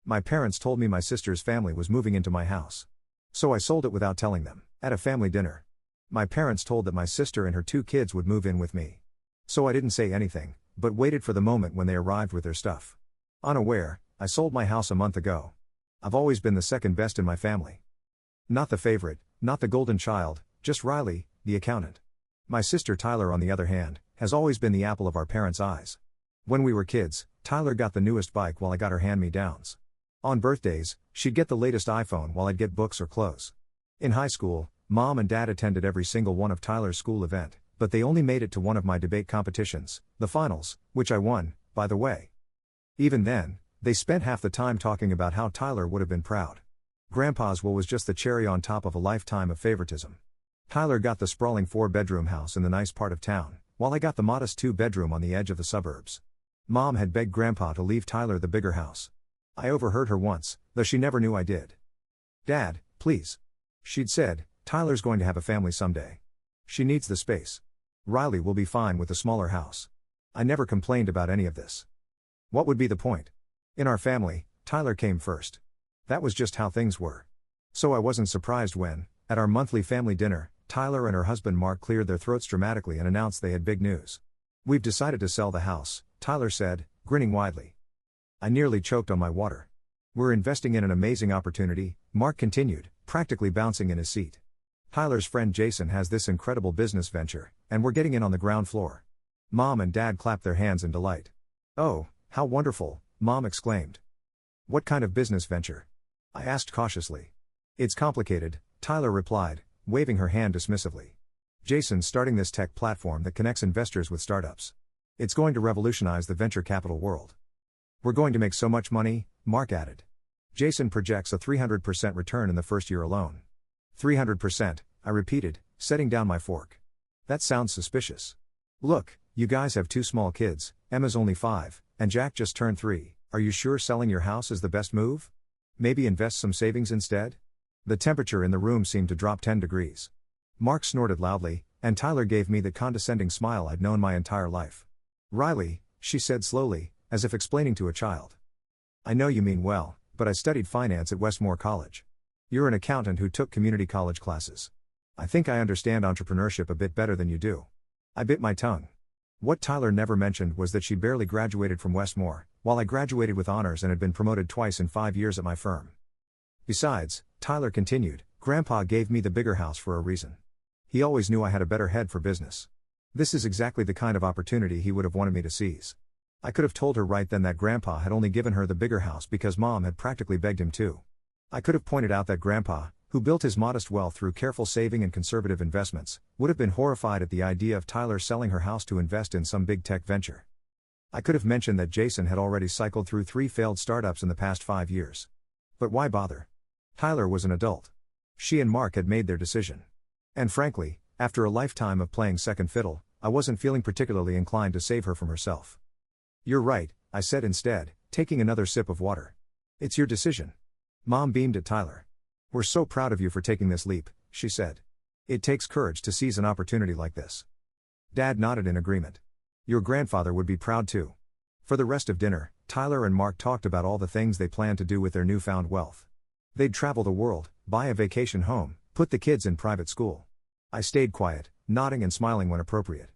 My parents told me my sister's family was moving into my house. So I sold it without telling them, at a family dinner. My parents told that my sister and her 2 kids would move in with me. So I didn't say anything, but waited for the moment when they arrived with their stuff. Unaware, I sold my house a month ago. I've always been the second best in my family. Not the favorite, not the golden child, just Riley, the accountant. My sister Tyler, on the other hand, has always been the apple of our parents' eyes. When we were kids, Tyler got the newest bike while I got her hand-me-downs. On birthdays, she'd get the latest iPhone while I'd get books or clothes. In high school, Mom and Dad attended every single one of Tyler's school event, but they only made it to one of my debate competitions, the finals, which I won, by the way. Even then, they spent half the time talking about how Tyler would have been proud. Grandpa's will was just the cherry on top of a lifetime of favoritism. Tyler got the sprawling 4-bedroom house in the nice part of town, while I got the modest 2-bedroom on the edge of the suburbs. Mom had begged Grandpa to leave Tyler the bigger house. I overheard her once, though she never knew I did. "Dad, please," she'd said, "Tyler's going to have a family someday. She needs the space. Riley will be fine with a smaller house." I never complained about any of this. What would be the point? In our family, Tyler came first. That was just how things were. So I wasn't surprised when, at our monthly family dinner, Tyler and her husband Mark cleared their throats dramatically and announced they had big news. "We've decided to sell the house," Tyler said, grinning widely. I nearly choked on my water. "We're investing in an amazing opportunity," Mark continued, practically bouncing in his seat. "Tyler's friend Jason has this incredible business venture, and we're getting in on the ground floor." Mom and Dad clapped their hands in delight. "Oh, how wonderful," Mom exclaimed. "What kind of business venture?" I asked cautiously. "It's complicated," Tyler replied, waving her hand dismissively. "Jason's starting this tech platform that connects investors with startups. It's going to revolutionize the venture capital world. We're going to make so much money," Mark added. "Jason projects a 300% return in the first year alone." 300%, I repeated, setting down my fork. "That sounds suspicious. Look, you guys have 2 small kids, Emma's only 5, and Jack just turned 3, are you sure selling your house is the best move? Maybe invest some savings instead?" The temperature in the room seemed to drop 10 degrees. Mark snorted loudly, and Tyler gave me the condescending smile I'd known my entire life. "Riley," she said slowly, as if explaining to a child. "I know you mean well, but I studied finance at Westmore College. You're an accountant who took community college classes. I think I understand entrepreneurship a bit better than you do." I bit my tongue. What Tyler never mentioned was that she barely graduated from Westmore, while I graduated with honors and had been promoted twice in 5 years at my firm. "Besides," Tyler continued, "Grandpa gave me the bigger house for a reason. He always knew I had a better head for business. This is exactly the kind of opportunity he would have wanted me to seize." I could have told her right then that Grandpa had only given her the bigger house because Mom had practically begged him to. I could have pointed out that Grandpa, who built his modest wealth through careful saving and conservative investments, would have been horrified at the idea of Tyler selling her house to invest in some big tech venture. I could have mentioned that Jason had already cycled through 3 failed startups in the past 5 years. But why bother? Tyler was an adult. She and Mark had made their decision. And frankly, after a lifetime of playing second fiddle, I wasn't feeling particularly inclined to save her from herself. "You're right," I said instead, taking another sip of water. "It's your decision." Mom beamed at Tyler. "We're so proud of you for taking this leap," she said. "It takes courage to seize an opportunity like this." Dad nodded in agreement. "Your grandfather would be proud too." For the rest of dinner, Tyler and Mark talked about all the things they planned to do with their newfound wealth. They'd travel the world, buy a vacation home, put the kids in private school. I stayed quiet, nodding and smiling when appropriate.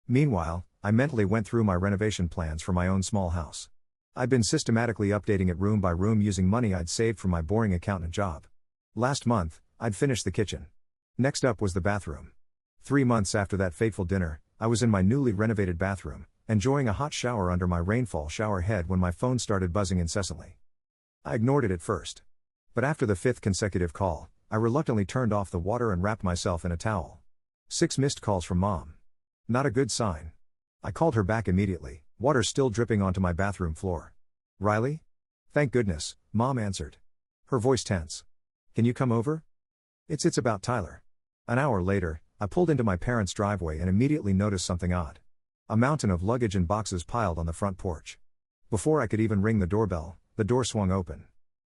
Meanwhile, I mentally went through my renovation plans for my own small house. I'd been systematically updating it room by room using money I'd saved from my boring accountant job. Last month, I'd finished the kitchen. Next up was the bathroom. 3 months after that fateful dinner, I was in my newly renovated bathroom, enjoying a hot shower under my rainfall shower head when my phone started buzzing incessantly. I ignored it at first. But after the 5th consecutive call, I reluctantly turned off the water and wrapped myself in a towel. 6 missed calls from Mom. Not a good sign. I called her back immediately, water still dripping onto my bathroom floor. "Riley?" "Thank goodness," Mom answered. Her voice tense. "Can you come over?" It's about Tyler." An hour later, I pulled into my parents' driveway and immediately noticed something odd. A mountain of luggage and boxes piled on the front porch. Before I could even ring the doorbell, the door swung open.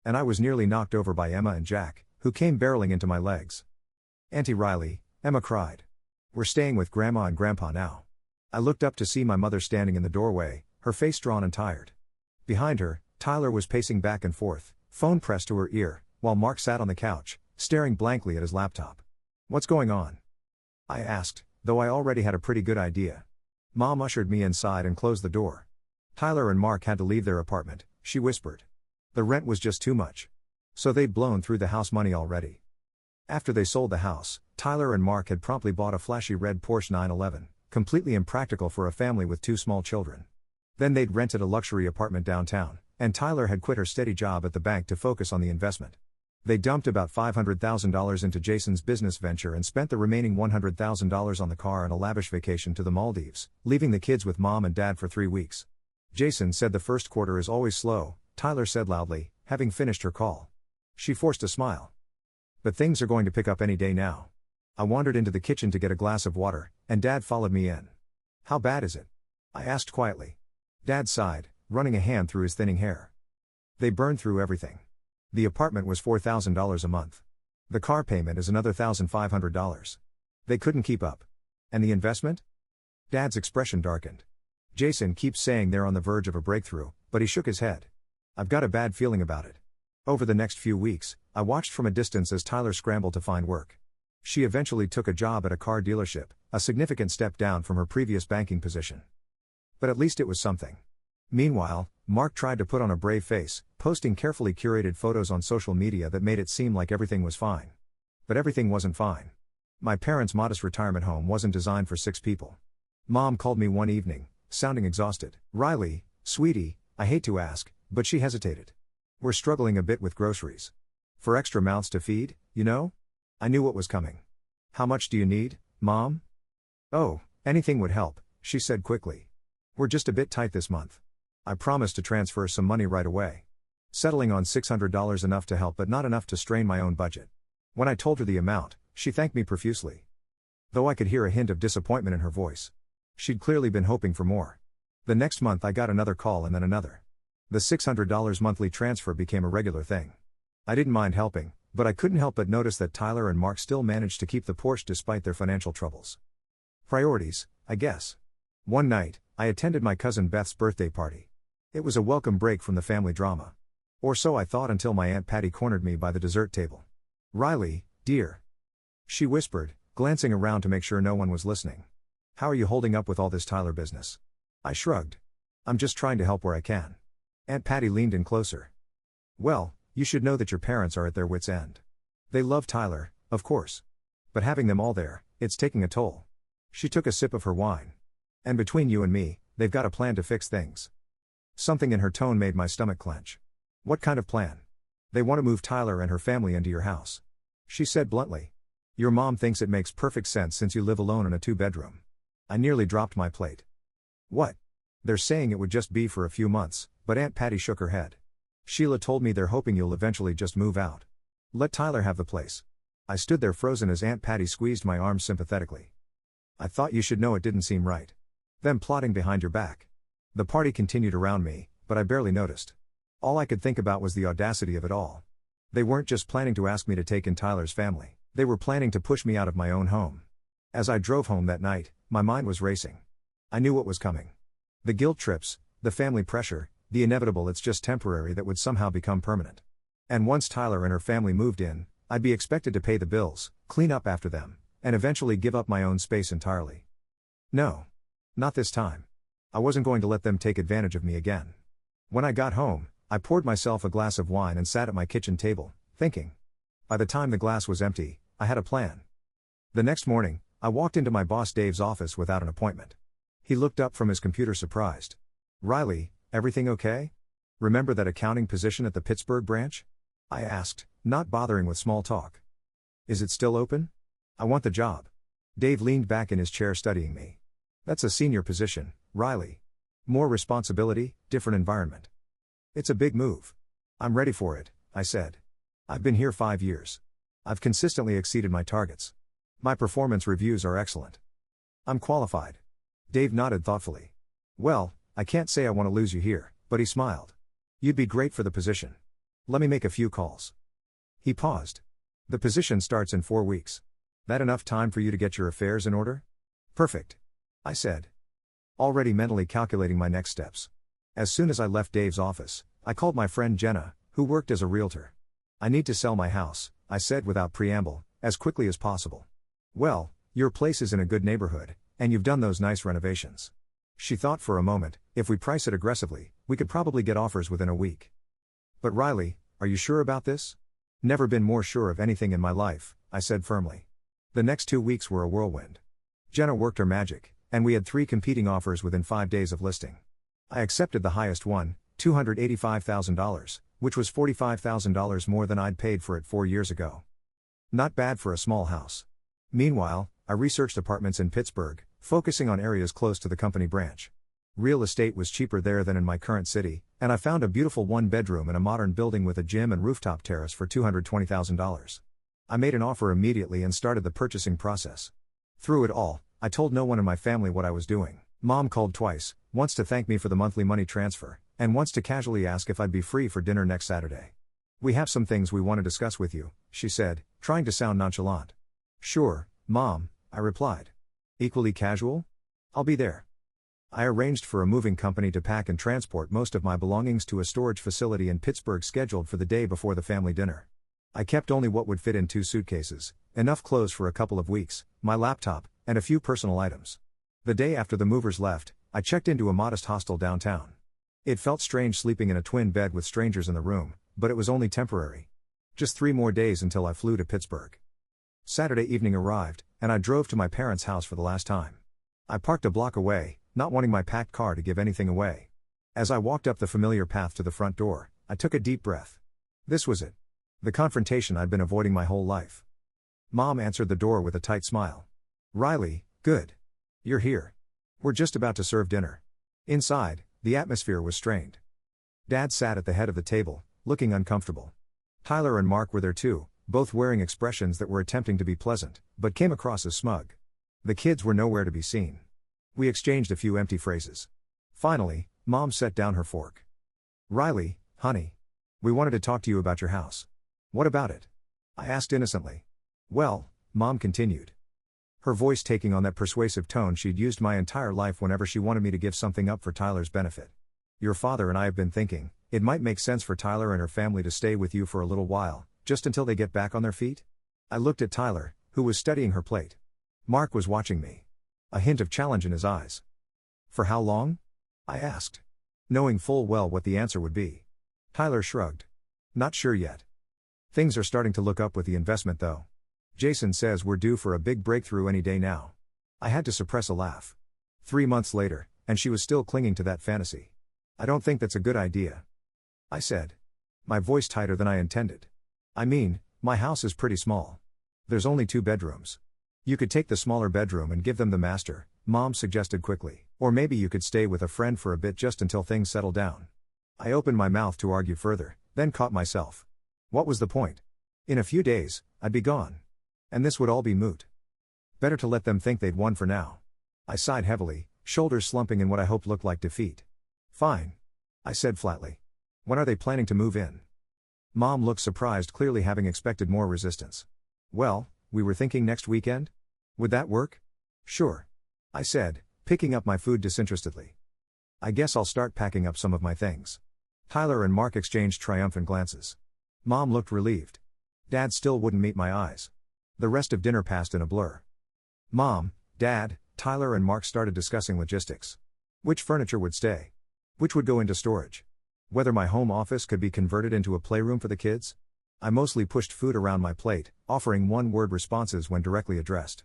And I was nearly knocked over by Emma and Jack, who came barreling into my legs. "Auntie Riley," Emma cried. "We're staying with Grandma and Grandpa now." I looked up to see my mother standing in the doorway, her face drawn and tired. Behind her, Tyler was pacing back and forth, phone pressed to her ear, while Mark sat on the couch, staring blankly at his laptop. "What's going on?" I asked, though I already had a pretty good idea. Mom ushered me inside and closed the door. Tyler and Mark had to leave their apartment, she whispered. The rent was just too much. So they'd blown through the house money already. After they sold the house, Tyler and Mark had promptly bought a flashy red Porsche 911, completely impractical for a family with 2 small children. Then they'd rented a luxury apartment downtown, and Tyler had quit her steady job at the bank to focus on the investment. They dumped about $500,000 into Jason's business venture and spent the remaining $100,000 on the car and a lavish vacation to the Maldives, leaving the kids with mom and dad for 3 weeks. Jason said the first quarter is always slow, Tyler said loudly, having finished her call. She forced a smile. But things are going to pick up any day now. I wandered into the kitchen to get a glass of water, and Dad followed me in. How bad is it? I asked quietly. Dad sighed, running a hand through his thinning hair. They burned through everything. The apartment was $4,000 a month. The car payment is another $1,500. They couldn't keep up. And the investment? Dad's expression darkened. Jason keeps saying they're on the verge of a breakthrough, but he shook his head. I've got a bad feeling about it. Over the next few weeks, I watched from a distance as Tyler scrambled to find work. She eventually took a job at a car dealership, a significant step down from her previous banking position. But at least it was something. Meanwhile, Mark tried to put on a brave face, posting carefully curated photos on social media that made it seem like everything was fine. But everything wasn't fine. My parents' modest retirement home wasn't designed for 6 people. Mom called me one evening, sounding exhausted. "Riley, sweetie, I hate to ask," but she hesitated. "We're struggling a bit with groceries. For extra mouths to feed, you know?" I knew what was coming. "How much do you need, Mom?" "Oh, anything would help," she said quickly. "We're just a bit tight this month." I promised to transfer some money right away. Settling on $600 enough to help but not enough to strain my own budget. When I told her the amount, she thanked me profusely. Though I could hear a hint of disappointment in her voice. She'd clearly been hoping for more. The next month I got another call and then another. The $600 monthly transfer became a regular thing. I didn't mind helping, but I couldn't help but notice that Tyler and Mark still managed to keep the Porsche despite their financial troubles. Priorities, I guess. One night, I attended my cousin Beth's birthday party. It was a welcome break from the family drama. Or so I thought until my Aunt Patty cornered me by the dessert table. "Riley, dear," she whispered, glancing around to make sure no one was listening. "How are you holding up with all this Tyler business?" I shrugged. "I'm just trying to help where I can." Aunt Patty leaned in closer. "Well, you should know that your parents are at their wits' end. They love Tyler, of course. But having them all there, it's taking a toll." She took a sip of her wine. "And between you and me, they've got a plan to fix things." Something in her tone made my stomach clench. "What kind of plan?" "They want to move Tyler and her family into your house," she said bluntly. "Your mom thinks it makes perfect sense since you live alone in a 2-bedroom. I nearly dropped my plate. "What?" "They're saying it would just be for a few months," but Aunt Patty shook her head. "Sheila told me they're hoping you'll eventually just move out. Let Tyler have the place." I stood there frozen as Aunt Patty squeezed my arm sympathetically. "I thought you should know it didn't seem right. Them plotting behind your back." The party continued around me, but I barely noticed. All I could think about was the audacity of it all. They weren't just planning to ask me to take in Tyler's family, they were planning to push me out of my own home. As I drove home that night, my mind was racing. I knew what was coming. The guilt trips, the family pressure, the inevitable "it's just temporary" that would somehow become permanent. And once Tyler and her family moved in, I'd be expected to pay the bills, clean up after them, and eventually give up my own space entirely. No. Not this time. I wasn't going to let them take advantage of me again. When I got home, I poured myself a glass of wine and sat at my kitchen table, thinking. By the time the glass was empty, I had a plan. The next morning, I walked into my boss Dave's office without an appointment. He looked up from his computer surprised. "Riley, everything okay? Remember that accounting position at the Pittsburgh branch?" I asked, not bothering with small talk. "Is it still open? I want the job." Dave leaned back in his chair studying me. "That's a senior position, Riley. More responsibility, different environment. It's a big move. I'm ready for it," I said. "I've been here 5 years. I've consistently exceeded my targets. My performance reviews are excellent. I'm qualified." Dave nodded thoughtfully. "Well, I can't say I want to lose you here," but he smiled. "You'd be great for the position. Let me make a few calls." He paused. "The position starts in 4 weeks. That enough time for you to get your affairs in order?" "Perfect," I said, already mentally calculating my next steps. As soon as I left Dave's office, I called my friend Jenna, who worked as a realtor. I need to sell my house, I said without preamble, as quickly as possible. Well, your place is in a good neighborhood, and you've done those nice renovations. She thought for a moment, if we price it aggressively, we could probably get offers within a week. But Riley, are you sure about this? Never been more sure of anything in my life, I said firmly. The next 2 weeks were a whirlwind. Jenna worked her magic, and we had 3 competing offers within 5 days of listing. I accepted the highest one, $285,000, which was $45,000 more than I'd paid for it 4 years ago. Not bad for a small house. Meanwhile, I researched apartments in Pittsburgh, focusing on areas close to the company branch. Real estate was cheaper there than in my current city, and I found a beautiful 1-bedroom in a modern building with a gym and rooftop terrace for $220,000. I made an offer immediately and started the purchasing process. Through it all, I told no one in my family what I was doing. Mom called twice, once to thank me for the monthly money transfer, and once to casually ask if I'd be free for dinner next Saturday. We have some things we want to discuss with you, she said, trying to sound nonchalant. Sure, Mom, I replied. Equally casual? I'll be there. I arranged for a moving company to pack and transport most of my belongings to a storage facility in Pittsburgh scheduled for the day before the family dinner. I kept only what would fit in 2 suitcases, enough clothes for a couple of weeks, my laptop, and a few personal items. The day after the movers left, I checked into a modest hostel downtown. It felt strange sleeping in a twin bed with strangers in the room, but it was only temporary. Just 3 more days until I flew to Pittsburgh. Saturday evening arrived, and I drove to my parents' house for the last time. I parked a block away, not wanting my packed car to give anything away. As I walked up the familiar path to the front door, I took a deep breath. This was it. The confrontation I'd been avoiding my whole life. Mom answered the door with a tight smile. Riley, good. You're here. We're just about to serve dinner. Inside, the atmosphere was strained. Dad sat at the head of the table, looking uncomfortable. Tyler and Mark were there too, both wearing expressions that were attempting to be pleasant, but came across as smug. The kids were nowhere to be seen. We exchanged a few empty phrases. Finally, Mom set down her fork. Riley, honey. We wanted to talk to you about your house. What about it? I asked innocently. Well, Mom continued. Her voice taking on that persuasive tone she'd used my entire life whenever she wanted me to give something up for Tyler's benefit. Your father and I have been thinking, it might make sense for Tyler and her family to stay with you for a little while, just until they get back on their feet? I looked at Tyler, who was studying her plate. Mark was watching me. A hint of challenge in his eyes. For how long? I asked, knowing full well what the answer would be. Tyler shrugged. Not sure yet. Things are starting to look up with the investment though. Jason says we're due for a big breakthrough any day now. I had to suppress a laugh. 3 months later, and she was still clinging to that fantasy. I don't think that's a good idea, I said. My voice tighter than I intended. I mean, my house is pretty small. There's only 2 bedrooms. You could take the smaller bedroom and give them the master, Mom suggested quickly, or maybe you could stay with a friend for a bit just until things settle down. I opened my mouth to argue further, then caught myself. What was the point? In a few days, I'd be gone. And this would all be moot. Better to let them think they'd won for now. I sighed heavily, shoulders slumping in what I hoped looked like defeat. Fine, I said flatly. When are they planning to move in? Mom looked surprised, clearly having expected more resistance. Well, we were thinking next weekend? Would that work? Sure, I said, picking up my food disinterestedly. I guess I'll start packing up some of my things. Tyler and Mark exchanged triumphant glances. Mom looked relieved. Dad still wouldn't meet my eyes. The rest of dinner passed in a blur. Mom, Dad, Tyler and Mark started discussing logistics. Which furniture would stay? Which would go into storage? Whether my home office could be converted into a playroom for the kids? I mostly pushed food around my plate, offering one-word responses when directly addressed.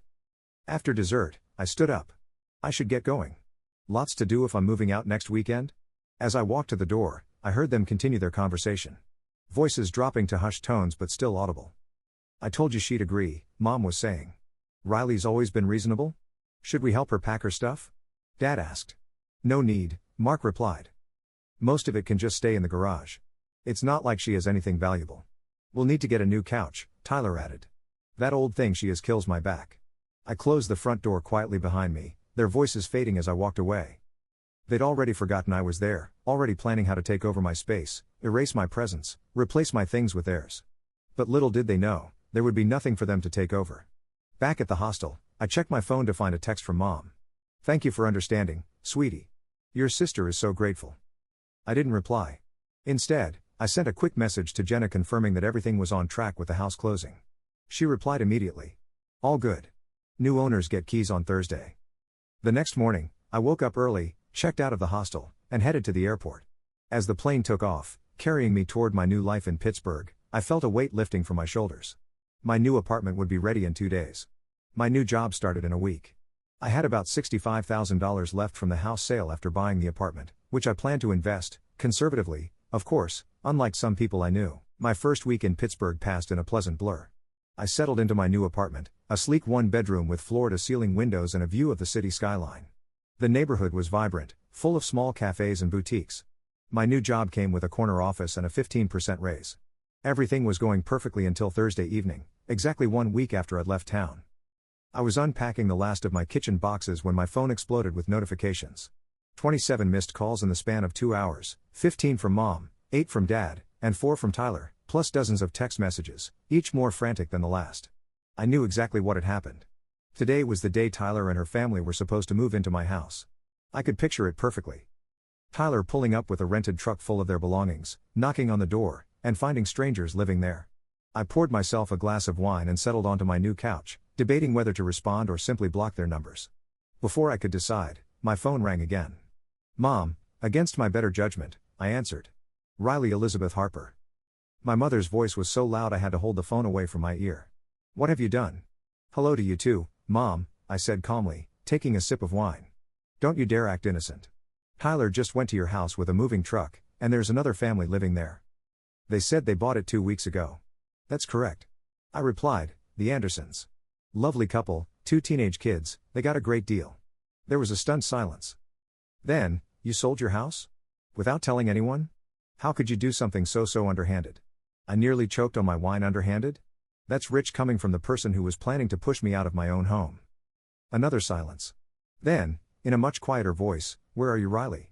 After dessert, I stood up. I should get going. Lots to do if I'm moving out next weekend? As I walked to the door, I heard them continue their conversation. Voices dropping to hushed tones but still audible. I told you she'd agree, Mom was saying. Riley's always been reasonable? Should we help her pack her stuff? Dad asked. No need, Mark replied. Most of it can just stay in the garage. It's not like she has anything valuable. We'll need to get a new couch, Tyler added. That old thing she has kills my back. I closed the front door quietly behind me, their voices fading as I walked away. They'd already forgotten I was there, already planning how to take over my space, erase my presence, replace my things with theirs. But little did they know, there would be nothing for them to take over. Back at the hostel, I checked my phone to find a text from Mom. Thank you for understanding, sweetie. Your sister is so grateful. I didn't reply. Instead, I sent a quick message to Jenna confirming that everything was on track with the house closing. She replied immediately. All good. New owners get keys on Thursday. The next morning, I woke up early, checked out of the hostel, and headed to the airport. As the plane took off, carrying me toward my new life in Pittsburgh, I felt a weight lifting from my shoulders. My new apartment would be ready in 2 days. My new job started in a week. I had about $65,000 left from the house sale after buying the apartment, which I planned to invest, conservatively, of course, unlike some people I knew. My first week in Pittsburgh passed in a pleasant blur. I settled into my new apartment, a sleek one-bedroom with floor-to-ceiling windows and a view of the city skyline. The neighborhood was vibrant, full of small cafes and boutiques. My new job came with a corner office and a 15% raise. Everything was going perfectly until Thursday evening, exactly 1 week after I'd left town. I was unpacking the last of my kitchen boxes when my phone exploded with notifications. 27 missed calls in the span of 2 hours, 15 from Mom, 8 from Dad, and 4 from Tyler, plus dozens of text messages, each more frantic than the last. I knew exactly what had happened. Today was the day Tyler and her family were supposed to move into my house. I could picture it perfectly. Tyler pulling up with a rented truck full of their belongings, knocking on the door, and finding strangers living there. I poured myself a glass of wine and settled onto my new couch, debating whether to respond or simply block their numbers. Before I could decide, my phone rang again. Mom, against my better judgment, I answered. Riley Elizabeth Harper. My mother's voice was so loud I had to hold the phone away from my ear. What have you done? Hello to you too, Mom, I said calmly, taking a sip of wine. Don't you dare act innocent. Tyler just went to your house with a moving truck, and there's another family living there. They said they bought it 2 weeks ago. That's correct. I replied, the Andersons. Lovely couple, 2 teenage kids, they got a great deal. There was a stunned silence. Then, you sold your house? Without telling anyone? How could you do something so underhanded? I nearly choked on my wine. Underhanded? That's rich coming from the person who was planning to push me out of my own home. Another silence. Then, in a much quieter voice, where are you, Riley?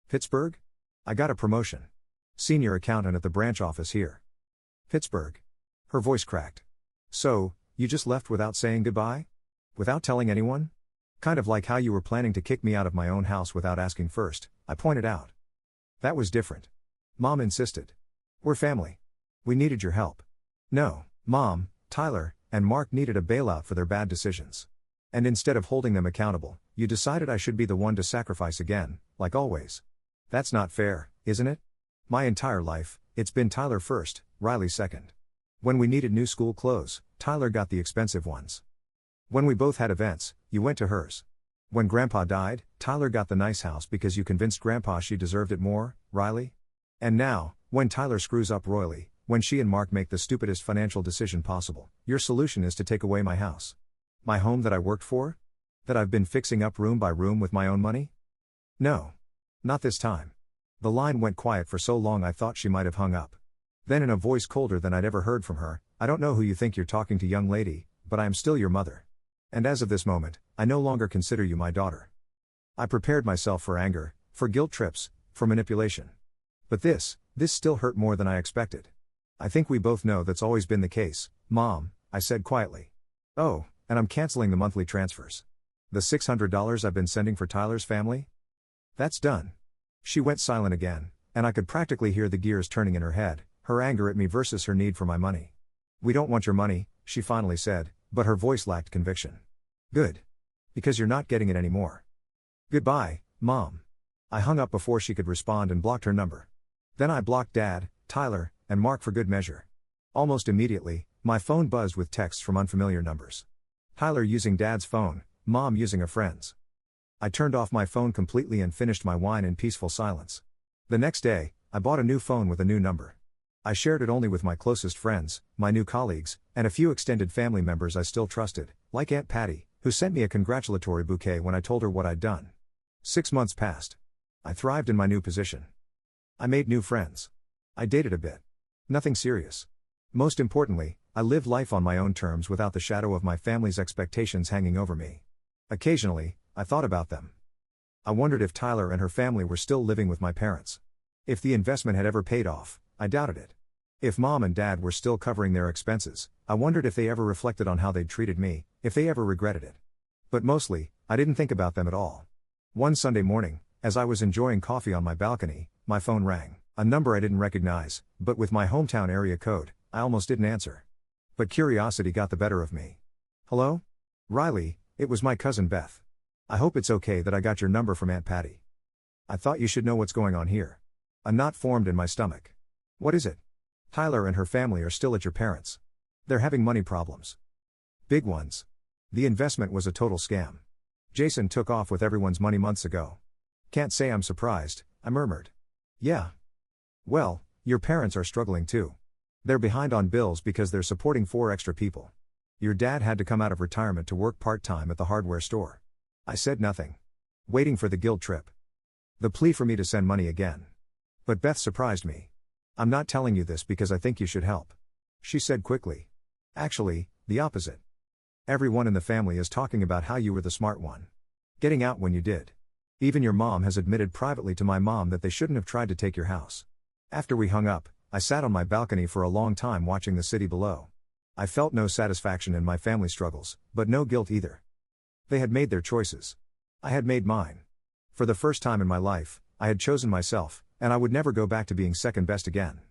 Pittsburgh? I got a promotion. Senior accountant at the branch office here. Pittsburgh. Her voice cracked. So, you just left without saying goodbye? Without telling anyone? Kind of like how you were planning to kick me out of my own house without asking first, I pointed out. That was different. Mom insisted. We're family. We needed your help. No, Mom, Tyler, and Mark needed a bailout for their bad decisions. And instead of holding them accountable, you decided I should be the one to sacrifice again, like always. That's not fair, isn't it? My entire life, it's been Tyler first, Riley second. When we needed new school clothes, Tyler got the expensive ones. When we both had events, you went to hers. When Grandpa died, Tyler got the nice house because you convinced Grandpa she deserved it more, Riley. And now, when Tyler screws up royally, when she and Mark make the stupidest financial decision possible, your solution is to take away my house. My home that I worked for? That I've been fixing up room by room with my own money? No. Not this time. The line went quiet for so long I thought she might have hung up. Then in a voice colder than I'd ever heard from her, I don't know who you think you're talking to, young lady, but I am still your mother. And as of this moment, I no longer consider you my daughter. I prepared myself for anger, for guilt trips, for manipulation. But this still hurt more than I expected. I think we both know that's always been the case, Mom, I said quietly. Oh, and I'm canceling the monthly transfers. The $600 I've been sending for Tyler's family? That's done. She went silent again, and I could practically hear the gears turning in her head, her anger at me versus her need for my money. We don't want your money, she finally said, but her voice lacked conviction. Good. Because you're not getting it anymore. Goodbye, Mom. I hung up before she could respond and blocked her number. Then I blocked Dad, Tyler, and Mark for good measure. Almost immediately, my phone buzzed with texts from unfamiliar numbers. Tyler using Dad's phone, Mom using a friend's. I turned off my phone completely and finished my wine in peaceful silence. The next day, I bought a new phone with a new number. I shared it only with my closest friends, my new colleagues, and a few extended family members I still trusted, like Aunt Patty, who sent me a congratulatory bouquet when I told her what I'd done. 6 months passed. I thrived in my new position. I made new friends. I dated a bit. Nothing serious. Most importantly, I lived life on my own terms without the shadow of my family's expectations hanging over me. Occasionally, I thought about them. I wondered if Tyler and her family were still living with my parents. If the investment had ever paid off, I doubted it. If Mom and Dad were still covering their expenses, I wondered if they ever reflected on how they'd treated me, if they ever regretted it. But mostly, I didn't think about them at all. One Sunday morning, as I was enjoying coffee on my balcony, my phone rang. A number I didn't recognize, but with my hometown area code, I almost didn't answer. But curiosity got the better of me. Hello? Riley, it was my cousin Beth. I hope it's okay that I got your number from Aunt Patty. I thought you should know what's going on here. A knot formed in my stomach. What is it? Tyler and her family are still at your parents'. They're having money problems. Big ones. The investment was a total scam. Jason took off with everyone's money months ago. Can't say I'm surprised, I murmured. Yeah. Well, your parents are struggling too. They're behind on bills because they're supporting 4 extra people. Your dad had to come out of retirement to work part-time at the hardware store. I said nothing. Waiting for the guilt trip. The plea for me to send money again. But Beth surprised me. I'm not telling you this because I think you should help. She said quickly. Actually, the opposite. Everyone in the family is talking about how you were the smart one. Getting out when you did. Even your mom has admitted privately to my mom that they shouldn't have tried to take your house. After we hung up, I sat on my balcony for a long time watching the city below. I felt no satisfaction in my family struggles, but no guilt either. They had made their choices. I had made mine. For the first time in my life, I had chosen myself, and I would never go back to being second best again.